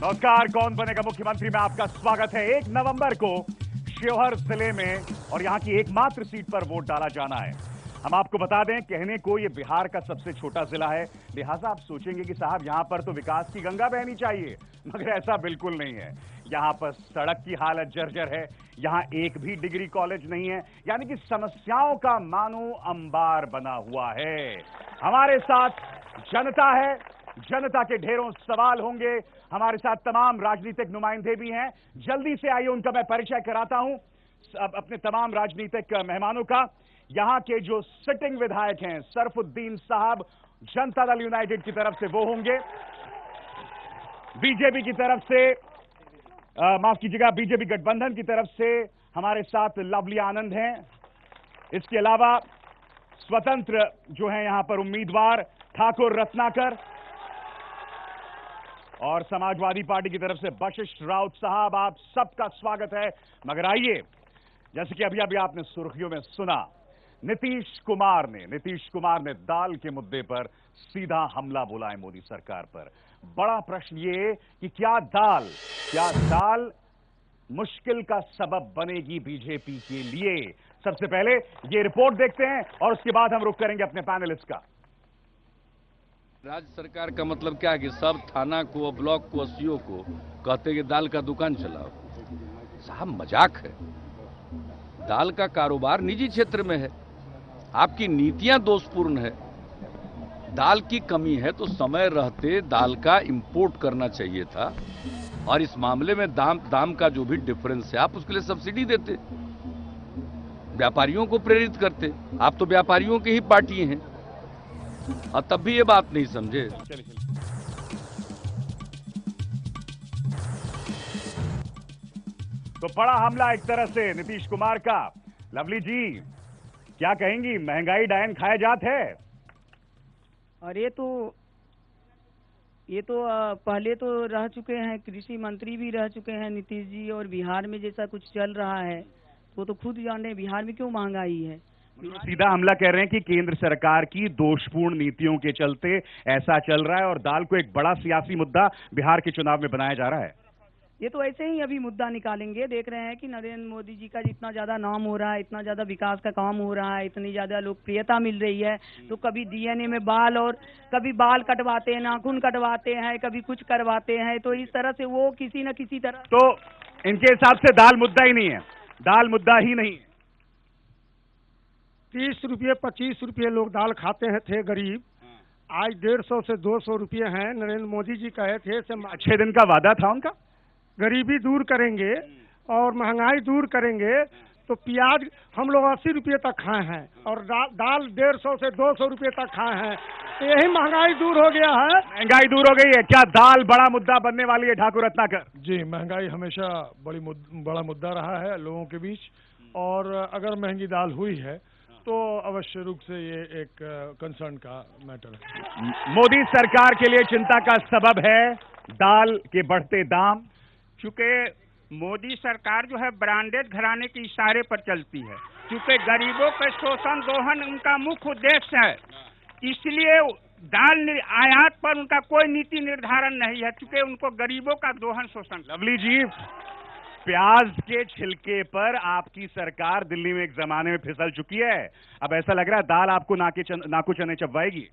नमस्कार, कौन बनेगा मुख्यमंत्री में आपका स्वागत है। 1 नवंबर को शिवहर जिले में और यहां की एकमात्र सीट पर वोट डाला जाना है। हम आपको बता दें, कहने को ये बिहार का सबसे छोटा जिला है, लिहाजा आप सोचेंगे कि साहब यहां पर तो विकास की गंगा बहनी चाहिए, मगर ऐसा बिल्कुल नहीं है। यहां पर सड़क की हालत जर्जर है, यहां एक भी डिग्री कॉलेज नहीं है, यानी कि समस्याओं का मानो अंबार बना हुआ है। हमारे साथ जनता है, जनता के ढेरों सवाल होंगे। हमारे साथ तमाम राजनीतिक नुमाइंदे भी हैं। जल्दी से आइए उनका मैं परिचय कराता हूं अपने तमाम राजनीतिक मेहमानों का। यहां के जो सिटिंग विधायक हैं, सरफुद्दीन साहब जनता दल यूनाइटेड की तरफ से वो होंगे। बीजेपी की तरफ से माफ कीजिएगा, बीजेपी गठबंधन की तरफ से हमारे साथ लवली आनंद हैं। इसके अलावा स्वतंत्र जो है यहां पर उम्मीदवार ठाकुर रत्नाकर, और समाजवादी पार्टी की तरफ से वशिष्ठ राउत साहब। आप सबका स्वागत है। मगर आइए, जैसे कि अभी अभी आपने सुर्खियों में सुना, नीतीश कुमार ने दाल के मुद्दे पर सीधा हमला बोला है मोदी सरकार पर। बड़ा प्रश्न ये कि क्या दाल मुश्किल का सबब बनेगी बीजेपी के लिए? सबसे पहले ये रिपोर्ट देखते हैं और उसके बाद हम रुख करेंगे अपने पैनलिस्ट का। राज्य सरकार का मतलब क्या है कि सब थाना को, ब्लॉक को, एसडीओ को कहते कि दाल का दुकान चलाओ। साहब मजाक है। दाल का कारोबार निजी क्षेत्र में है, आपकी नीतियां दोषपूर्ण है। दाल की कमी है तो समय रहते दाल का इंपोर्ट करना चाहिए था, और इस मामले में दाम का जो भी डिफरेंस है आप उसके लिए सब्सिडी देते, व्यापारियों को प्रेरित करते। आप तो व्यापारियों की ही पार्टी हैं और तब भी ये बात नहीं समझे। तो बड़ा हमला एक तरह से नीतीश कुमार का। लवली जी क्या कहेंगी, महंगाई डायन खाया जात है? और ये तो पहले तो रह चुके हैं, कृषि मंत्री भी रह चुके हैं नीतीश जी, और बिहार में जैसा कुछ चल रहा है तो खुद जाने बिहार में क्यों महंगाई है। सीधा हमला कह रहे हैं कि केंद्र सरकार की दोषपूर्ण नीतियों के चलते ऐसा चल रहा है, और दाल को एक बड़ा सियासी मुद्दा बिहार के चुनाव में बनाया जा रहा है। ये तो ऐसे ही अभी मुद्दा निकालेंगे। देख रहे हैं कि नरेंद्र मोदी जी का जितना ज्यादा नाम हो रहा है, इतना ज्यादा विकास का काम हो रहा है, इतनी ज्यादा लोकप्रियता मिल रही है, तो कभी डीएनए में बाल, और कभी बाल कटवाते हैं, नाखून कटवाते हैं, कभी कुछ करवाते हैं, तो इस तरह से वो किसी न किसी तरह। तो इनके हिसाब से दाल मुद्दा ही नहीं है, दाल मुद्दा ही नहीं है। 30 रुपये 25 रुपये लोग दाल खाते थे गरीब, आज 150 से 200 रुपये हैं। नरेंद्र मोदी जी कहे थे 6 दिन का वादा था उनका, गरीबी दूर करेंगे और महंगाई दूर करेंगे। तो प्याज हम लोग 80 रुपये तक खाए हैं, और दाल 150 से 200 रुपये तक खाए हैं, तो यही महंगाई दूर हो गया है। महंगाई दूर हो गई है। क्या दाल बड़ा मुद्दा बनने वाली है ठाकुर रत्नाकर? जी, महंगाई हमेशा बड़ा मुद्दा रहा है लोगों के बीच, और अगर महंगी दाल हुई है तो अवश्य रूप से ये एक कंसर्न का मैटर है। मोदी सरकार के लिए चिंता का सबब है दाल के बढ़ते दाम। चूंकि मोदी सरकार जो है ब्रांडेड घराने के इशारे पर चलती है, चूंकि गरीबों के शोषण दोहन उनका मुख्य उद्देश्य है, इसलिए दाल आयात पर उनका कोई नीति निर्धारण नहीं है, चूंकि उनको गरीबों का दोहन शोषण। लवली जी, प्याज के छिलके पर आपकी सरकार दिल्ली में एक जमाने में फिसल चुकी है, अब ऐसा लग रहा है दाल आपको नाकू चने चबवाएगी।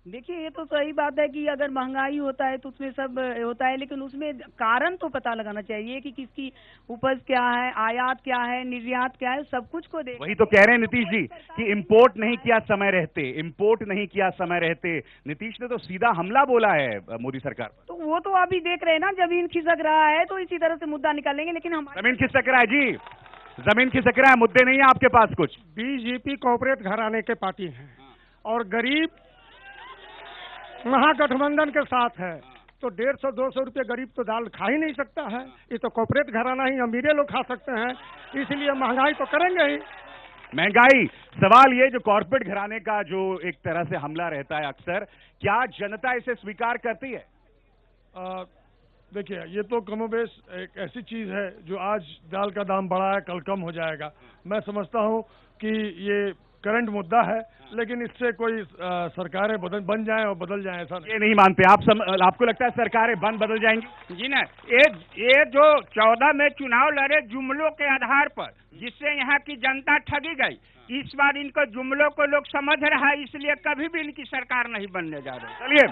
देखिए, ये तो सही बात है कि अगर महंगाई होता है तो उसमें सब होता है, लेकिन उसमें कारण तो पता लगाना चाहिए कि किसकी उपज क्या है, आयात क्या है, निर्यात क्या है, सब कुछ को देख। वही तो कह रहे हैं नीतीश जी कि इंपोर्ट नहीं किया समय रहते। नीतीश ने तो सीधा हमला बोला है मोदी सरकार पर। तो वो तो अभी देख रहे हैं ना, जमीन खिसक रहा है तो इसी तरह से मुद्दा निकालेंगे। लेकिन हम जमीन खिसक रहा है जी, जमीन खिसक रहा है, मुद्दे नहीं है आपके पास कुछ। बीजेपी कॉर्पोरेट घराने के पार्टी है, और गरीब महागठबंधन के साथ है, तो 150-200 रुपये गरीब तो दाल खा ही नहीं सकता है। ये तो कॉर्पोरेट घराना ही अमीरे लोग खा सकते हैं, इसलिए महंगाई तो करेंगे ही। महंगाई, सवाल ये जो कॉर्पोरेट घराने का जो एक तरह से हमला रहता है अक्सर, क्या जनता इसे स्वीकार करती है? देखिए, ये तो कमोबेश एक ऐसी चीज है जो आज दाल का दाम बढ़ा है, कल कम हो जाएगा। मैं समझता हूँ कि ये करंट मुद्दा है, लेकिन इससे कोई सरकारें बन जाएं और बदल जाएं ऐसा नहीं। ये नहीं मानते आप आपको लगता है सरकारें बदल जाएंगी? जी ना, ये जो 14 में चुनाव लड़े जुमलों के आधार पर, जिससे यहाँ की जनता ठगी गई, इस बार इनको जुमलों को लोग समझ रहा है, इसलिए कभी भी इनकी सरकार नहीं बनने जा रही। चलिए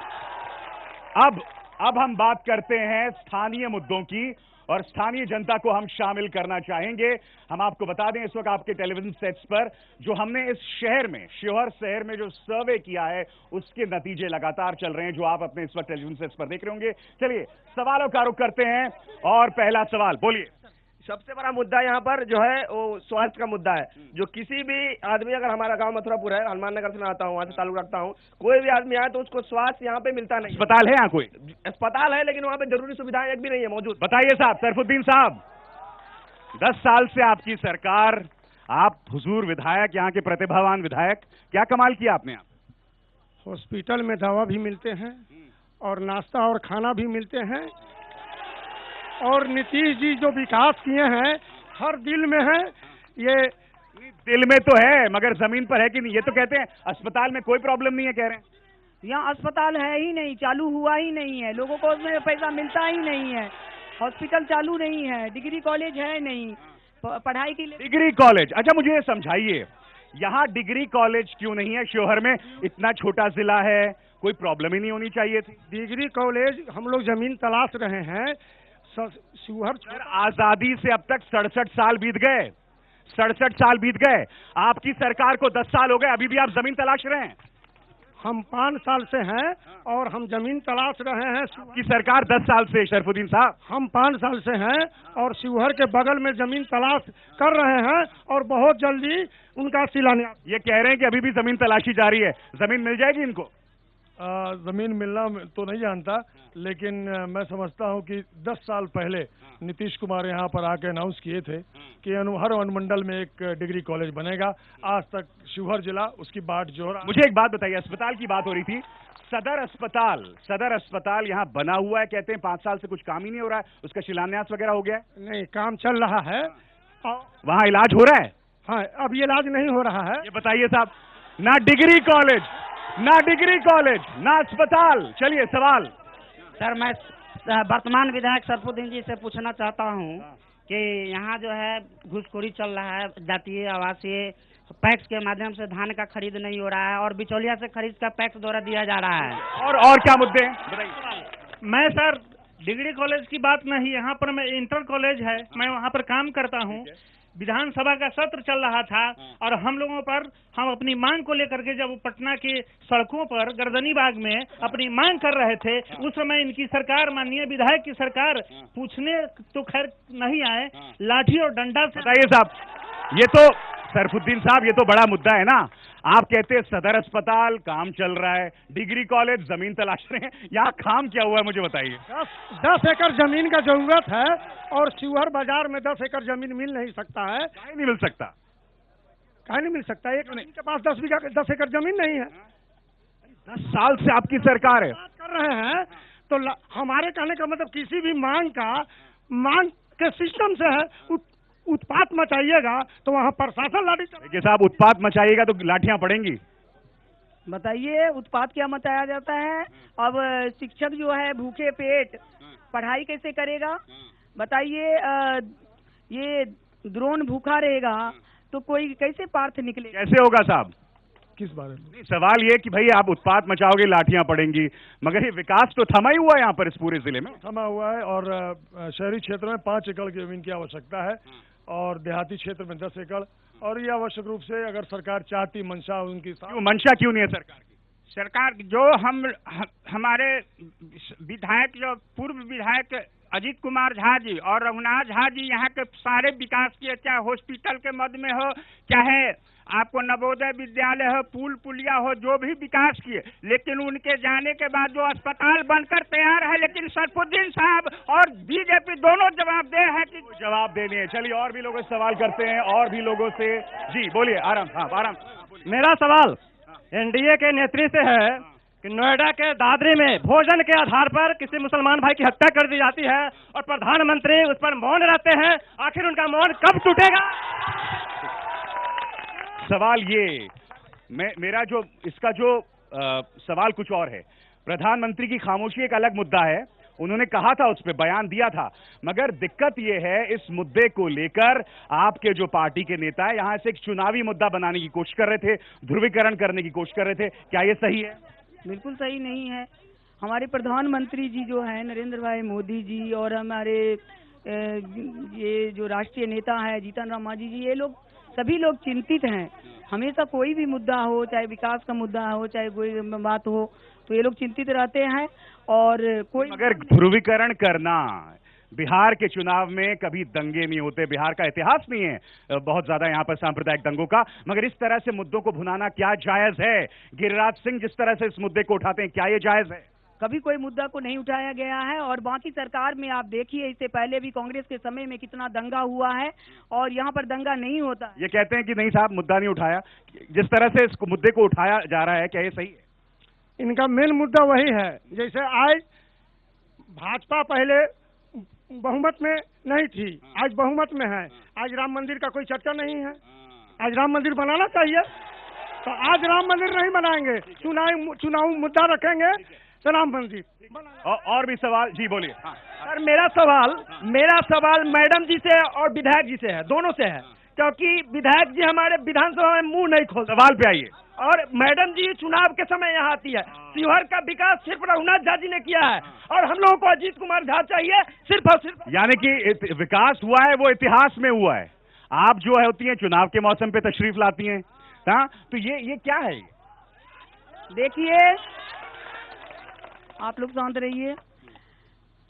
अब हम बात करते हैं स्थानीय मुद्दों की, और स्थानीय जनता को हम शामिल करना चाहेंगे। हम आपको बता दें, इस वक्त आपके टेलीविजन सेट्स पर जो हमने इस शहर में, शिवहर शहर में जो सर्वे किया है, उसके नतीजे लगातार चल रहे हैं, जो आप अपने इस वक्त टेलीविजन सेट्स पर देख रहे होंगे। चलिए सवालों का रुख करते हैं, और पहला सवाल बोलिए। सबसे बड़ा मुद्दा यहाँ पर जो है वो स्वास्थ्य का मुद्दा है। जो किसी भी आदमी, अगर हमारा गांव मथुरापुर है, हनुमान नगर से मैं आता हूँ, वहाँ से ताल्लुक रखता हूँ, कोई भी आदमी आए तो उसको स्वास्थ्य यहाँ पे मिलता नहीं। अस्पताल है यहाँ कोई? अस्पताल है, लेकिन वहाँ पे जरूरी सुविधाएं एक भी नहीं है मौजूद। बताइए साहब, सरफुद्दीन साहब, 10 साल से आपकी सरकार, आप हुजूर विधायक, यहाँ के प्रतिभावान विधायक, क्या कमाल किया आपने? आप हॉस्पिटल में दवा भी मिलते हैं और नाश्ता और खाना भी मिलते हैं, और नीतीश जी जो विकास किए हैं हर दिल में है। ये दिल में तो है, मगर जमीन पर है कि नहीं? ये तो कहते हैं अस्पताल में कोई प्रॉब्लम नहीं है, कह रहे हैं। यहाँ अस्पताल है ही नहीं, चालू हुआ ही नहीं है, लोगों को उसमें पैसा मिलता ही नहीं है, हॉस्पिटल चालू नहीं है, डिग्री कॉलेज है नहीं पढ़ाई के लिए। डिग्री कॉलेज, अच्छा मुझे ये समझाइए, यहाँ डिग्री कॉलेज क्यों नहीं है? शिवहर में इतना छोटा जिला है, कोई प्रॉब्लम ही नहीं होनी चाहिए थी। डिग्री कॉलेज हम लोग जमीन तलाश रहे हैं। शिवहर आजादी से अब तक 67 साल बीत गए, 67 साल बीत गए। आपकी सरकार को 10 साल हो गए, अभी भी आप जमीन तलाश रहे हैं। हम 5 साल से हैं और हम जमीन तलाश रहे हैं। की सरकार 10 साल से, शरफुद्दीन साहब। हम 5 साल से हैं और शिवहर के बगल में जमीन तलाश कर रहे हैं, और बहुत जल्दी उनका शिलान्यास। ये कह रहे हैं कि अभी भी जमीन तलाशी जारी है, जमीन मिल जाएगी इनको? जमीन मिलना तो नहीं जानता, लेकिन मैं समझता हूं कि 10 साल पहले नीतीश कुमार यहाँ पर आके अनाउंस किए थे कि हर अनुमंडल में एक डिग्री कॉलेज बनेगा। आज तक शिवहर जिला उसकी बाट जोर। मुझे एक बात बताइए, अस्पताल की बात हो रही थी, सदर अस्पताल यहाँ बना हुआ है, कहते हैं 5 साल से कुछ काम ही नहीं हो रहा है, उसका शिलान्यास वगैरह हो गया? नहीं, काम चल रहा है। वहाँ इलाज हो रहा है? हाँ, अब ये इलाज नहीं हो रहा है। ये बताइए साहब, ना डिग्री कॉलेज, ना अस्पताल। चलिए सवाल। सर, मैं वर्तमान विधायक सरफुद्दीन जी से पूछना चाहता हूं कि यहाँ जो है घूसखोरी चल रहा है, जातीय आवासीय पैक्स के माध्यम से धान का खरीद नहीं हो रहा है, और बिचौलिया से खरीद का पैक्स द्वारा दिया जा रहा है। और क्या मुद्दे हैं बताइए। मैं सर डिग्री कॉलेज की बात नहीं, यहाँ पर मैं इंटर कॉलेज है, मैं वहाँ पर काम करता हूँ। विधानसभा का सत्र चल रहा था और हम अपनी मांग को लेकर के जब पटना के सड़कों पर गर्दनी बाग में अपनी मांग कर रहे थे, उस समय इनकी सरकार, माननीय विधायक की सरकार पूछने तो खैर नहीं आए, लाठी और डंडा से। बताइए साहब, ये तो सरफुद्दीन साहब, ये तो बड़ा मुद्दा है ना। आप कहते हैं सदर अस्पताल काम चल रहा है, डिग्री कॉलेज जमीन तलाश रहे हैं, यहाँ काम क्या हुआ है मुझे बताइए। 10 एकड़ जमीन का जरूरत है, और शिवहर बाजार में 10 एकड़ जमीन मिल नहीं सकता है। काहे नहीं मिल सकता? काहे नहीं मिल सकता? एक आदमी के पास 10 एकड़ जमीन नहीं है। 10 साल से आपकी सरकार है, बात कर रहे हैं तो हमारे कहने का मतलब किसी भी मांग के सिस्टम से है। उत्पात मचाइएगा तो वहाँ प्रशासन लाठी। देखिए साहब, उत्पात मचाइएगा तो लाठियां पड़ेंगी। बताइए, उत्पात क्या मचाया जाता है? अब शिक्षक जो है भूखे पेट पढ़ाई कैसे करेगा? बताइए, ये ड्रोन भूखा रहेगा तो कोई कैसे पार्थ निकलेगा? कैसे होगा साहब? किस बारे में? सवाल ये कि भाई आप उत्पात मचाओगे, लाठियां पड़ेंगी, मगर ये विकास तो थमा ही हुआ है यहाँ पर, इस पूरे जिले में थमा हुआ है। और शहरी क्षेत्र में 5 एकड़ की जमीन की आवश्यकता है, और देहाती क्षेत्र में 10 एकड़। और ये आवश्यक रूप से अगर सरकार चाहती, मंशा उनकी, मंशा क्यों नहीं है सरकार की? सरकार जो हमारे विधायक, जो पूर्व विधायक अजीत कुमार झा जी और रघुनाथ झा जी यहाँ के सारे विकास किए, चाहे हॉस्पिटल के मद में हो, चाहे आपको नवोदय विद्यालय हो, पुल पुलिया हो, जो भी विकास किए, लेकिन उनके जाने के बाद जो अस्पताल बनकर तैयार है, लेकिन सरफुद्दीन साहब और बीजेपी दोनों जवाबदेह है कि जवाब देनी है। चलिए और भी लोगों से सवाल करते हैं, और भी लोगों से। जी बोलिए, आराम। मेरा सवाल एनडीए के नेतृत्व से है कि नोएडा के दादरी में भोजन के आधार पर किसी मुसलमान भाई की हत्या कर दी जाती है और प्रधानमंत्री उस पर मौन रहते हैं, आखिर उनका मौन कब टूटेगा? सवाल ये मेरा जो इसका जो सवाल कुछ और है। प्रधानमंत्री की खामोशी एक अलग मुद्दा है, उन्होंने कहा था, उस पर बयान दिया था, मगर दिक्कत यह है इस मुद्दे को लेकर आपके जो पार्टी के नेता है यहां से एक चुनावी मुद्दा बनाने की कोशिश कर रहे थे, ध्रुवीकरण करने की कोशिश कर रहे थे। क्या ये सही है? बिल्कुल सही नहीं है। हमारे प्रधानमंत्री जी जो है नरेंद्र भाई मोदी जी और हमारे ये जो राष्ट्रीय नेता है जीतन राम मांझी जी, ये लोग सभी लोग चिंतित हैं। हमेशा कोई भी मुद्दा हो, चाहे विकास का मुद्दा हो, चाहे कोई बात हो, तो ये लोग चिंतित रहते हैं। और कोई मगर ध्रुवीकरण करना, बिहार के चुनाव में कभी दंगे नहीं होते, बिहार का इतिहास नहीं है बहुत ज्यादा यहाँ पर सांप्रदायिक दंगों का, मगर इस तरह से मुद्दों को भुनाना क्या जायज है? गिरिराज सिंह जिस तरह से इस मुद्दे को उठाते हैं, क्या ये जायज है? कभी कोई मुद्दा को नहीं उठाया गया है। और बाकी सरकार में आप देखिए, इससे पहले भी कांग्रेस के समय में कितना दंगा हुआ है और यहाँ पर दंगा नहीं होता। ये कहते हैं कि नहीं साहब मुद्दा नहीं उठाया, जिस तरह से इस मुद्दे को उठाया जा रहा है, क्या ये सही है? इनका मेन मुद्दा वही है। जैसे आज भाजपा पहले बहुमत में नहीं थी, आज बहुमत में है। आज राम मंदिर का कोई चर्चा नहीं है। आज राम मंदिर बनाना चाहिए, तो आज राम मंदिर नहीं बनाएंगे, चुनाव मुद्दा रखेंगे तो राम मंदिर। और भी सवाल? जी बोलिए। सर मेरा सवाल मैडम जी से और विधायक जी से है, दोनों से है, क्योंकि विधायक जी हमारे विधानसभा में मुंह नहीं खोलते। सवाल पे आइए। और मैडम जी चुनाव के समय यहाँ आती है। शिवहर का विकास सिर्फ रघुनाथ झा जी ने किया है और हम लोगों को अजीत कुमार झा चाहिए सिर्फ और सिर्फ। यानी कि विकास हुआ है वो इतिहास में हुआ है। आप जो है होती हैं चुनाव के मौसम पे तशरीफ लाती हैं, हाँ, तो ये क्या है? देखिए, आप लोग शांत रहिए।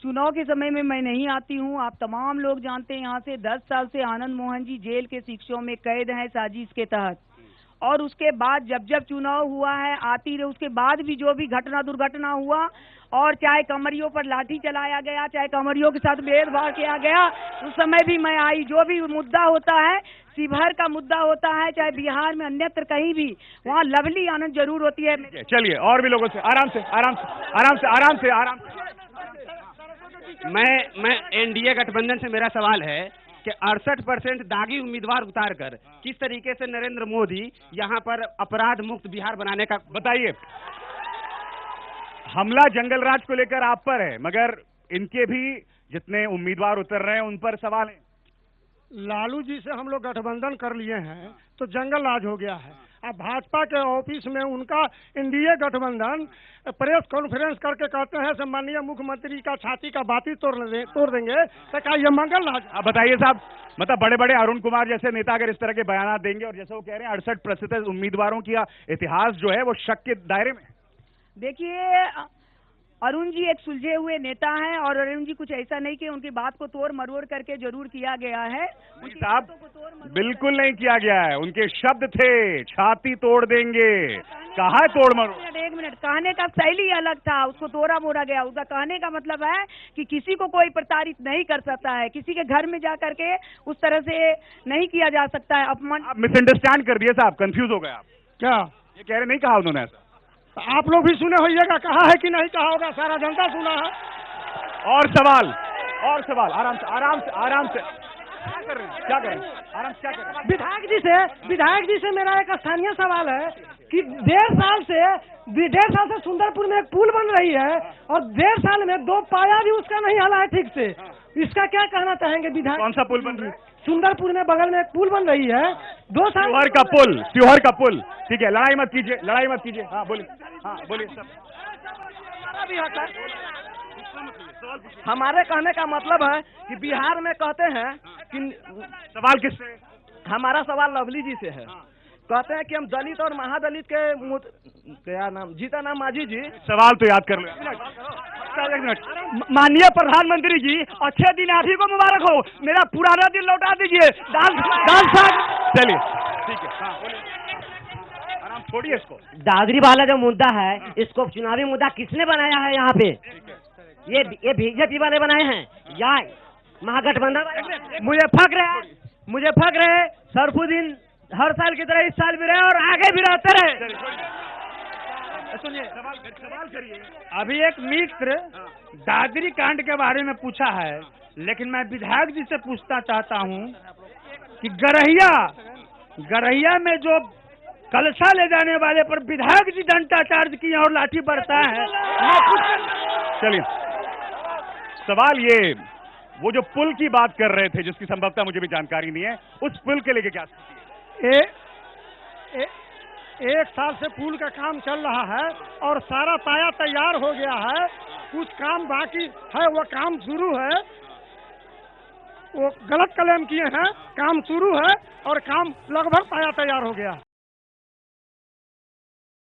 चुनाव के समय में मैं नहीं आती हूँ, आप तमाम लोग जानते हैं। यहाँ से 10 साल से आनंद मोहन जी जेल के शिक्षों में कैद हैं साजिश के तहत। और उसके बाद जब जब चुनाव हुआ है आती रहे, उसके बाद भी जो भी घटना दुर्घटना हुआ, और चाहे कमरियों पर लाठी चलाया गया, चाहे कमरियों के साथ भेदभाव किया गया, उस समय भी मैं आई। जो भी मुद्दा होता है, शिवहर का मुद्दा होता है, चाहे बिहार में अन्यत्र कहीं भी, वहाँ लवली आनंद जरूर होती है। चलिए और भी लोगों से आराम से आराम से आराम से आराम से आराम से। मैं एनडीए गठबंधन से मेरा सवाल है कि 68% दागी उम्मीदवार उतार कर किस तरीके से नरेंद्र मोदी यहाँ पर अपराध मुक्त बिहार बनाने का, बताइए। हमला जंगल राज को लेकर आप पर है, मगर इनके भी जितने उम्मीदवार उतर रहे हैं उन पर सवाल है। लालू जी से हम लोग गठबंधन कर लिए हैं तो जंगल राज हो गया है। अब भाजपा के ऑफिस में उनका एनडीए गठबंधन प्रेस कॉन्फ्रेंस करके कहते हैं सम्मानीय मुख्यमंत्री का छाती का बाती तोड़ देंगे, तो क्या ये मंगल राज? अब बताइए साहब, मतलब बड़े बड़े अरुण कुमार जैसे नेता अगर इस तरह के बयान देंगे, और जैसे वो कह रहे हैं 68% उम्मीदवारों की इतिहास जो है वो शक के दायरे में। देखिए, अरुण जी एक सुलझे हुए नेता हैं और अरुण जी कुछ ऐसा नहीं कि उनकी बात को तोड़ मरोड़ करके जरूर किया गया है। साहब बिल्कुल नहीं किया गया है, उनके शब्द थे छाती तोड़ देंगे, कहा तोड़ मरोड़। एक मिनट, कहने का शैली अलग था, उसको तोड़ा मोड़ा गया। उसका कहने का मतलब है कि किसी को कोई प्रताड़ित नहीं कर सकता है, किसी के घर में जा करके उस तरह से नहीं किया जा सकता है। अपमान, आप मिसअंडरस्टैंड कर दिए साहब, कंफ्यूज हो गए आप। क्या ये कह रहे नहीं कहा उन्होंने ऐसा? आप लोग भी सुने होइएगा, कहा है कि नहीं कहा होगा, सारा जनता सुना है। और सवाल आराम से आराम से आराम से। क्या कर रहे हैं आराम से क्या कर रहे हैं? विधायक जी से मेरा एक स्थानीय सवाल है कि 1.5 साल से सुंदरपुर में एक पुल बन रही है और 1.5 साल में 2 पाया भी उसका नहीं हला है ठीक से। इसका क्या कहना चाहेंगे विधायक? कौन सा पुल बन रहा है? सुंदरपुर में बगल में एक पुल बन रही है, 2 साल। त्योहार का पुल। ठीक है, लड़ाई मत कीजिए। हाँ बोलिए सब। हमारे कहने का मतलब है कि बिहार में कहते हैं कि सवाल किससे? हमारा सवाल लवली जी से है। कहते हैं कि हम दलित और महादलित के क्या नाम, जीतन राम मांझी जी। सवाल तो याद कर लो। एक मिनट। माननीय प्रधानमंत्री जी, अच्छे दिन आप ही को मुबारक हो, मेरा पुराना दिन लौटा दीजिए। दाल साग। चलिए ठीक है, हाँ बोलिए, आराम छोड़िए इसको। दादरी वाला जो मुद्दा है, इसको चुनावी मुद्दा किसने बनाया है यहाँ पे? ये बीजेपी वाले बनाए हैं या महागठबंधन वाले? मुझे फक्र है सरफुद्दीन हर साल की तरह इस साल भी रहे और आगे भी रहते रहे। सुनिए, सवाल करिए। अभी एक मित्र दादरी कांड के बारे में पूछा है, लेकिन मैं विधायक जी से पूछना चाहता हूं कि गरहिया में जो कलशा ले जाने वाले पर विधायक जी डंडा चार्ज किए और लाठी बरसा है। चलिए, सवाल ये, वो जो पुल की बात कर रहे थे जिसकी संभवतः मुझे भी जानकारी नहीं है, उस पुल के लेके क्या स्थिति है? एक साल से पुल का काम चल रहा है और सारा पाया तैयार हो गया है, कुछ काम बाकी है, वो काम शुरू है। वो गलत क्लेम किए हैं, काम शुरू है और काम लगभग पाया तैयार हो गया।